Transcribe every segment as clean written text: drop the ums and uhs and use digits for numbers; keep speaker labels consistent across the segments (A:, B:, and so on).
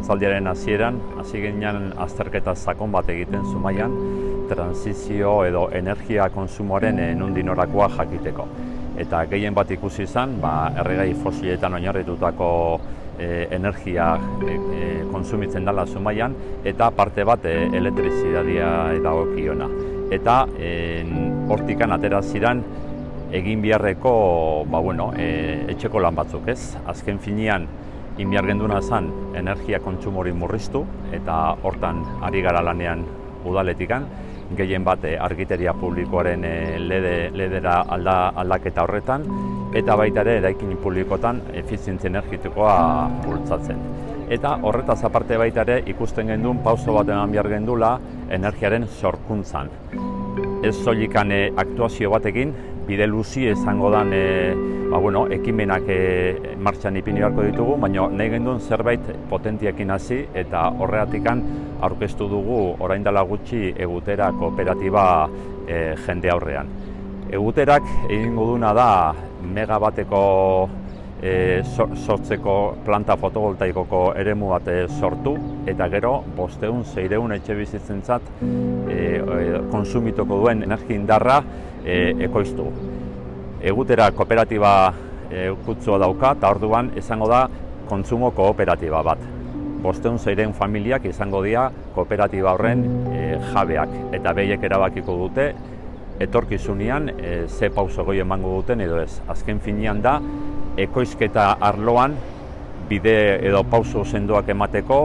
A: mintzaldiaren hasieran, hasi ginen azterketa sakon bat egiten Zumaian, transizio edo energia kontsumoaren nondik norakoa jakiteko. Eta gehien bat ikusi izan, erregai fosiletan oinarritutako energia kontsumitzen dela Zumaian, eta parte bat elektrizitatea dagokiona. Eta hortikan atera ziren egin beharreko etxeko lan batzuk, ez? Azken finean, egin behar genduna zen energia kontsumo hori murriztu, eta hortan ari gara lanean udaletikan, gehien bat argiteria publikoaren ledera aldaketa horretan, eta baita ere eraikin publikotan efizientzia energetikoa bultzatzen. Eta horretaz aparte baita ere ikusten genduen pauso bat eman behar gendula energiaren sorkuntzan. Ez soilikan aktuazio batekin, bide luzi izango dan ekimenak martxan ipini beharko ditugu, baina nahi genduen zerbait potentiekin hasi eta horregatikan aurkeztu dugu orain dela gutxi Egutera kooperatiba jende aurrean. Eguterak egingo duna da megabateko sortzeko planta fotovoltaikoko eremu bat sortu eta gero 500-600 etxebizitzentzat konsumituko duen energia indarra ekoiztu. Egutera kooperatiba kutsua dauka eta orduan izango da kontsumo kooperatiba bat. 500-600 familiak izango dira kooperatiba horren jabeak eta behiek erabakiko dute etorkizunean ze pauso goi emango duten edo ez. Azken finean da ekoizketa arloan bide edo pauso sendoak emateko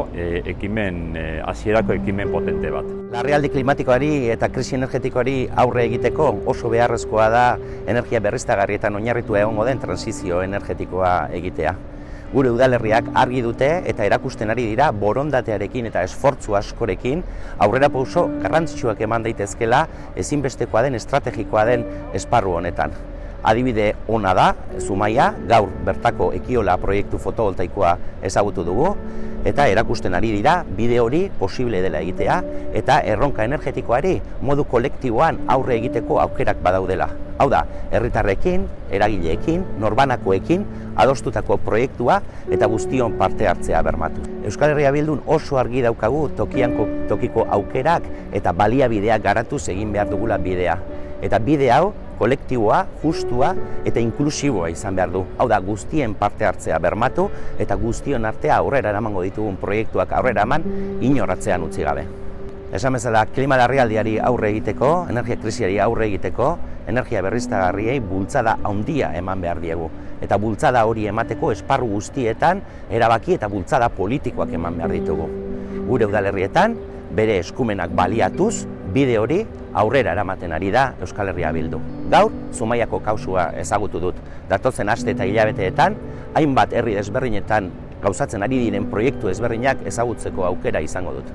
A: hasierako ekimen potente bat.
B: Larrialdi klimatikoari eta krisi energetikoari aurre egiteko oso beharrezkoa da energia berriztagarrietan oinarritua egongo den transizio energetikoa egitea. Gure udalerriak argi dute eta erakusten ari dira borondatearekin eta esfortzu askorekin aurrerapauso garrantzitsuak eman daitezkeela ezinbestekoa den estrategikoa den esparru honetan. Adibide ona da, Zumaia, gaur bertako Ekiola proiektu fotovoltaikoa ezagutu dugu, eta erakusten ari dira bide hori posible dela egitea, eta erronka energetikoari modu kolektiboan aurre egiteko aukerak badaudela. Hau da, herritarrekin, eragileekin, norbanakoekin, adostutako proiektua eta guztion parte hartzea bermatu. Euskal Herria Bildun oso argi daukagu tokiko aukerak eta baliabideak garatuz egin behar dugula bidea. Eta bide hau kolektiboa, justua eta inklusiboa izan behar du. Hau da, guztien parte hartzea bermatu eta guztion artea aurrera eramango ditugun proiektuak aurrera eman inoratzean utzi gabe. Esan bezala, klima larrialdiari aurre egiteko, energia krisiari aurre egiteko, energia berriztagarriei bultzada handia eman behar diegu. Eta bultzada hori emateko esparru guztietan erabaki eta bultzada politikoak eman behar ditugu. Gure udalerrietan, bere eskumenak baliatuz, bide hori aurrera eramaten ari da Euskal Herria Bildu. Gaur, Zumaiako kausua ezagutu dut. Datozen aste eta hilabeteetan, hainbat herri desberdinetan gauzatzen ari diren proiektu ezberdinak ezagutzeko aukera izango dut.